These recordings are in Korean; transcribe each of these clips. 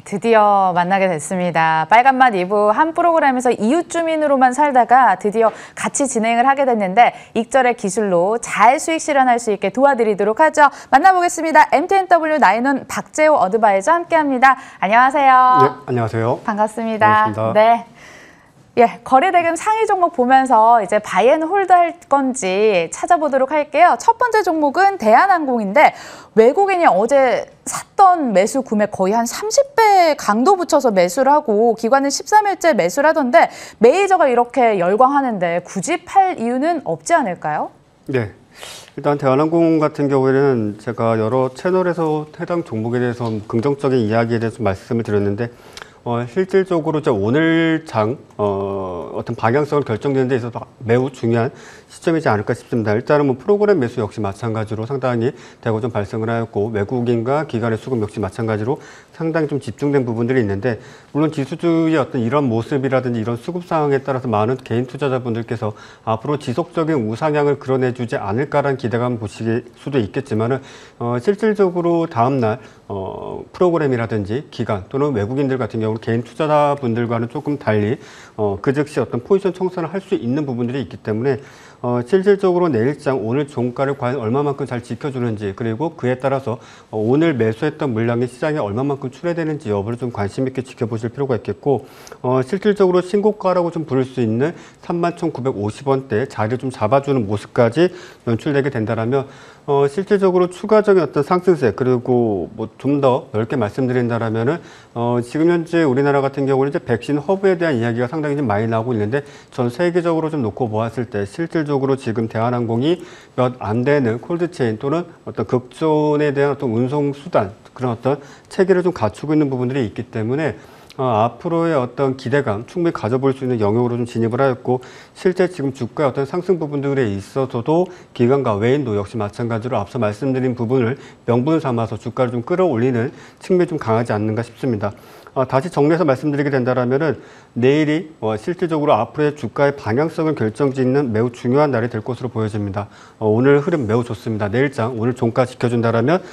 드디어 만나게 됐습니다. 빨간맛 2부 한 프로그램에서 이웃 주민으로만 살다가 드디어 같이 진행을 하게 됐는데 익절의 기술로 잘 수익 실현할 수 있게 도와드리도록 하죠. 만나보겠습니다. MTNW 나인원 박재호 어드바이저 함께합니다. 안녕하세요. 네, 안녕하세요. 반갑습니다. 반갑습니다. 네. 예, 거래대금 상위 종목 보면서 이제 바이앤홀드 할 건지 찾아보도록 할게요. 첫 번째 종목은 대한항공인데 외국인이 어제 샀던 매수 구매 거의 한 30배 강도 붙여서 매수를 하고 기관은 13일째 매수를 하던데 메이저가 이렇게 열광하는데 굳이 팔 이유는 없지 않을까요? 네. 일단 대한항공 같은 경우에는 제가 여러 채널에서 해당 종목에 대해서 긍정적인 이야기에 대해서 말씀을 드렸는데 실질적으로 이제 오늘 장 어떤 방향성을 결정되는 데 있어서 매우 중요한 시점이지 않을까 싶습니다. 일단은 뭐 프로그램 매수 역시 마찬가지로 상당히 대거 좀 발생을 하였고 외국인과 기관의 수급 역시 마찬가지로 상당히 좀 집중된 부분들이 있는데 물론 지수주의 어떤 이런 모습이라든지 이런 수급 상황에 따라서 많은 개인 투자자분들께서 앞으로 지속적인 우상향을 그려내주지 않을까라는 기대감을 보실 수도 있겠지만은 실질적으로 다음날 프로그램이라든지 기관 또는 외국인들 같은 경우는 개인 투자자분들과는 조금 달리 그 즉시 어떤 포지션 청산을 할 수 있는 부분들이 있기 때문에 실질적으로 내일장 오늘 종가를 과연 얼마만큼 잘 지켜주는지 그리고 그에 따라서 오늘 매수했던 물량이 시장에 얼마만큼 출회되는지 여부를 좀 관심 있게 지켜보실 필요가 있겠고 실질적으로 신고가라고 좀 부를 수 있는 31,950원대 자리를 좀 잡아주는 모습까지 연출되게 된다라면 실질적으로 추가적인 어떤 상승세 그리고 뭐 좀 더 넓게 말씀드린다라면은 지금 현재 우리나라 같은 경우는 이제 백신 허브에 대한 이야기가 상당히 좀 많이 나오고 있는데 전 세계적으로 좀 놓고 보았을 때 실질적으로 지금 대한항공이 몇 안 되는 콜드체인 또는 어떤 극존에 대한 어떤 운송 수단 그런 어떤 체계를 좀 갖추고 있는 부분들이 있기 때문에 앞으로의 어떤 기대감 충분히 가져볼 수 있는 영역으로 좀 진입을 하였고 실제 지금 주가의 어떤 상승 부분들에 있어서도 기관과 외인도 역시 마찬가지로 앞서 말씀드린 부분을 명분 삼아서 주가를 좀 끌어올리는 측면이 좀 강하지 않는가 싶습니다. 다시 정리해서 말씀드리게 된다면은 내일이 실질적으로 앞으로의 주가의 방향성을 결정짓는 매우 중요한 날이 될 것으로 보여집니다. 오늘 흐름 매우 좋습니다. 내일장 오늘 종가 지켜준다라면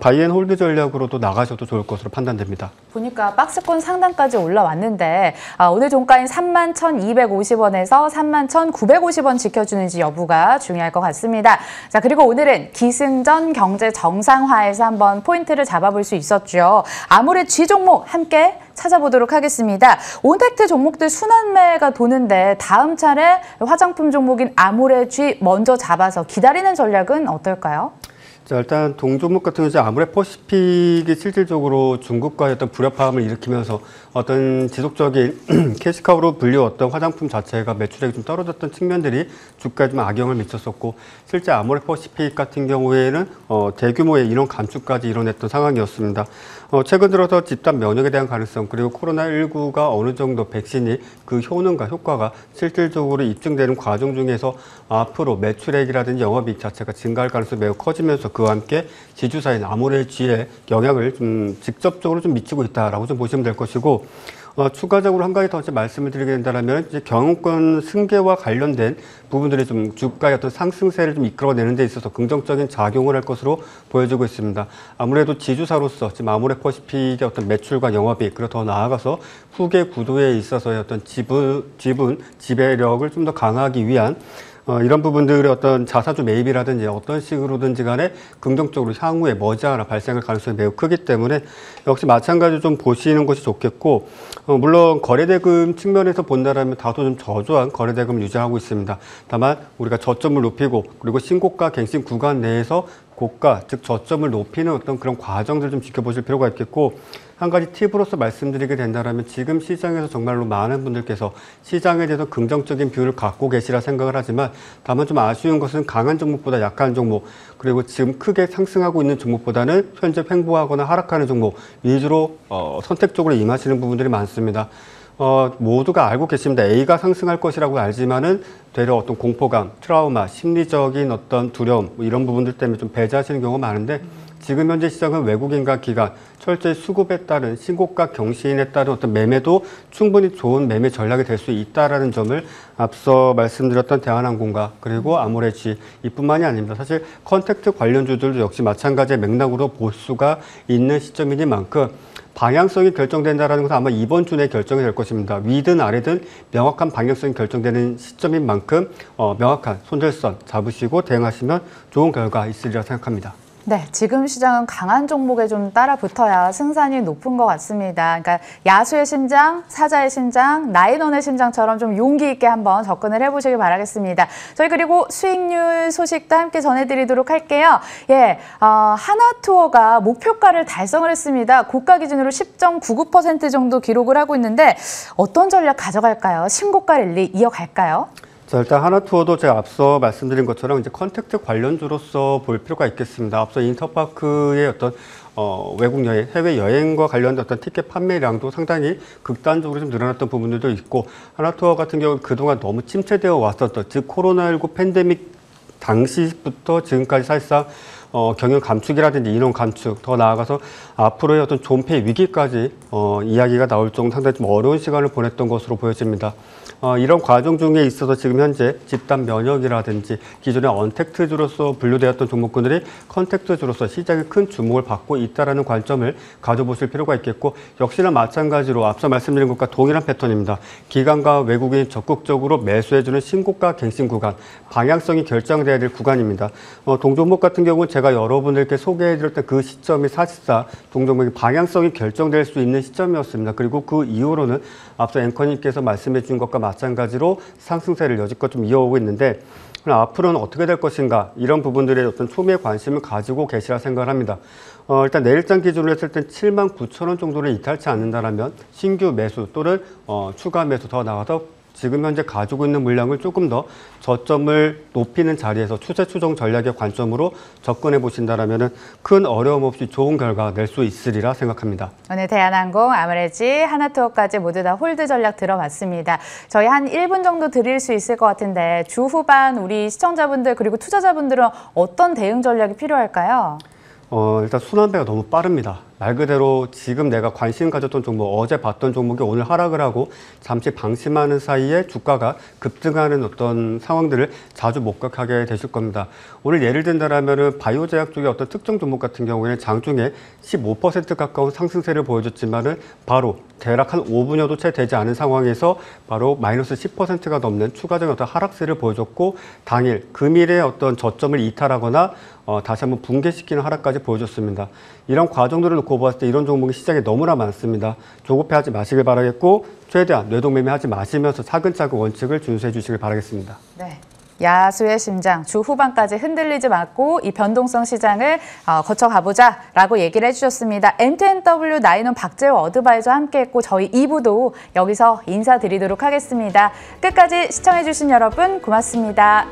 바이앤홀드 전략으로도 나가셔도 좋을 것으로 판단됩니다. 보니까 박스권 상단까지 올라왔는데 오늘 종가인 31,250원에서 31,950원 지켜주는지 여부가 중요할 것 같습니다. 자, 그리고 오늘은 기승전 경제 정상화에서 한번 포인트를 잡아볼 수 있었죠. 아무래 G 종목 함께 찾아보도록 하겠습니다. 온택트 종목들 순환매가 도는데 다음 차례 화장품 종목인 아모레 G 먼저 잡아서 기다리는 전략은 어떨까요? 자, 일단 동종목 같은 경우 아모레 퍼시픽이 실질적으로 중국과의 어떤 불협화음을 일으키면서 어떤 지속적인 캐시카우로 불리웠던 화장품 자체가 매출액이 좀 떨어졌던 측면들이 주가에 좀 악영을 미쳤었고 실제 아모레 퍼시픽 같은 경우에는 대규모의 인원 감축까지 이뤄냈던 상황이었습니다. 최근 들어서 집단 면역에 대한 가능성 그리고 코로나19가 어느 정도 백신이 그 효능과 효과가 실질적으로 입증되는 과정 중에서 앞으로 매출액이라든지 영업이익 자체가 증가할 가능성이 매우 커지면서 그와 함께 지주사인 아모레 G에 영향을 좀 직접적으로 좀 미치고 있다라고 좀 보시면 될 것이고 추가적으로 한 가지 더 말씀을 드리게 된다면 이제 경영권 승계와 관련된 부분들이 좀 주가의 어떤 상승세를 좀 이끌어내는 데 있어서 긍정적인 작용을 할 것으로 보여지고 있습니다. 아무래도 지주사로서 지금 아모레 퍼시픽의 어떤 매출과 영업이익 그리고 더 나아가서 후계 구도에 있어서의 어떤 지배력을 좀 더 강화하기 위한 이런 부분들의 어떤 자사주 매입이라든지 어떤 식으로든지 간에 긍정적으로 향후에 머지않아 발생할 가능성이 매우 크기 때문에 역시 마찬가지로 좀 보시는 것이 좋겠고 물론 거래대금 측면에서 본다라면 다소 좀 저조한 거래대금을 유지하고 있습니다. 다만 우리가 저점을 높이고 그리고 신고가 갱신 구간 내에서 고가 즉 저점을 높이는 어떤 그런 과정들을 좀 지켜보실 필요가 있겠고 한 가지 팁으로서 말씀드리게 된다면 지금 시장에서 정말로 많은 분들께서 시장에 대해서 긍정적인 뷰를 갖고 계시라 생각을 하지만 다만 좀 아쉬운 것은 강한 종목보다 약한 종목 그리고 지금 크게 상승하고 있는 종목보다는 현재 횡보하거나 하락하는 종목 위주로 선택적으로 임하시는 부분들이 많습니다. 모두가 알고 계십니다. A가 상승할 것이라고 알지만은 되려 어떤 공포감, 트라우마, 심리적인 어떤 두려움 이런 부분들 때문에 좀 배제하시는 경우가 많은데 지금 현재 시장은 외국인과 기관, 철저히 수급에 따른 신고가 경신에 따른 어떤 매매도 충분히 좋은 매매 전략이 될 수 있다라는 점을 앞서 말씀드렸던 대한항공과 그리고 아모레지 이뿐만이 아닙니다. 사실 컨택트 관련주들도 역시 마찬가지의 맥락으로 볼 수가 있는 시점이니만큼 방향성이 결정된다는 것은 아마 이번 주 내에 결정이 될 것입니다. 위든 아래든 명확한 방향성이 결정되는 시점인 만큼 명확한 손절선 잡으시고 대응하시면 좋은 결과 있으리라 생각합니다. 네, 지금 시장은 강한 종목에 좀 따라 붙어야 승산이 높은 것 같습니다. 그러니까 야수의 심장, 사자의 심장, 나인원의 심장처럼 좀 용기 있게 한번 접근을 해보시길 바라겠습니다. 저희 그리고 수익률 소식도 함께 전해드리도록 할게요. 예, 하나투어가 목표가를 달성을 했습니다. 고가 기준으로 10.99% 정도 기록을 하고 있는데 어떤 전략 가져갈까요? 신고가 랠리 이어갈까요? 자, 일단 하나투어도 제가 앞서 말씀드린 것처럼 이제 컨택트 관련주로서 볼 필요가 있겠습니다. 앞서 인터파크의 어떤 외국 여행, 해외 여행과 관련된 어떤 티켓 판매량도 상당히 극단적으로 좀 늘어났던 부분들도 있고, 하나투어 같은 경우는 그동안 너무 침체되어 왔었던, 즉 코로나19 팬데믹 당시부터 지금까지 사실상 경영 감축이라든지 인원 감축, 더 나아가서 앞으로의 어떤 존폐 위기까지 이야기가 나올 정도 상당히 좀 어려운 시간을 보냈던 것으로 보여집니다. 이런 과정 중에 있어서 지금 현재 집단 면역이라든지 기존의 언택트주로서 분류되었던 종목군들이 컨택트주로서 시장에 큰 주목을 받고 있다는 관점을 가져보실 필요가 있겠고, 역시나 마찬가지로 앞서 말씀드린 것과 동일한 패턴입니다. 기관과 외국인이 적극적으로 매수해주는 신고가 갱신 구간, 방향성이 결정돼야 될 구간입니다. 동종목 같은 경우는 제가 여러분들께 소개해드렸던 그 시점이 사실상 동종목의 방향성이 결정될 수 있는 시점이었습니다. 그리고 그 이후로는 앞서 앵커님께서 말씀해 준 것과 마찬가지로 상승세를 여지껏 좀 이어오고 있는데, 그럼 앞으로는 어떻게 될 것인가, 이런 부분들에 어떤 초미의 관심을 가지고 계시라 생각을 합니다. 일단 내일장 기준으로 했을 땐 79,000원 정도를 이탈치 않는다라면 신규 매수 또는 추가 매수, 더 나아가서 지금 현재 가지고 있는 물량을 조금 더 저점을 높이는 자리에서 추세 추종 전략의 관점으로 접근해 보신다라면 큰 어려움 없이 좋은 결과 낼 수 있으리라 생각합니다. 오늘 대한항공, 아모레지, 하나투어까지 모두 다 홀드 전략 들어봤습니다. 저희 한 1분 정도 드릴 수 있을 것 같은데 주 후반 우리 시청자분들 그리고 투자자분들은 어떤 대응 전략이 필요할까요? 일단 순환배가 너무 빠릅니다. 말 그대로 지금 내가 관심 가졌던 종목, 어제 봤던 종목이 오늘 하락을 하고 잠시 방심하는 사이에 주가가 급등하는 어떤 상황들을 자주 목격하게 되실 겁니다. 오늘 예를 든다면 바이오제약 쪽의 어떤 특정 종목 같은 경우에는 장중에 15% 가까운 상승세를 보여줬지만은 바로 대략 한 5분여도 채 되지 않은 상황에서 바로 마이너스 10%가 넘는 추가적인 어떤 하락세를 보여줬고, 당일 금일의 어떤 저점을 이탈하거나 다시 한번 붕괴시키는 하락까지 보여줬습니다. 이런 과정들을 놓고 봤을 때 이런 종목이 시장에 너무나 많습니다. 조급해하지 마시길 바라겠고, 최대한 뇌동매매하지 마시면서 차근차근 원칙을 준수해 주시길 바라겠습니다. 네. 야수의 심장, 주 후반까지 흔들리지 말고 이 변동성 시장을 거쳐가보자 라고 얘기를 해주셨습니다. M2NW 나인원 박재호 어드바이저와 함께했고 저희 2부도 여기서 인사드리도록 하겠습니다. 끝까지 시청해주신 여러분 고맙습니다.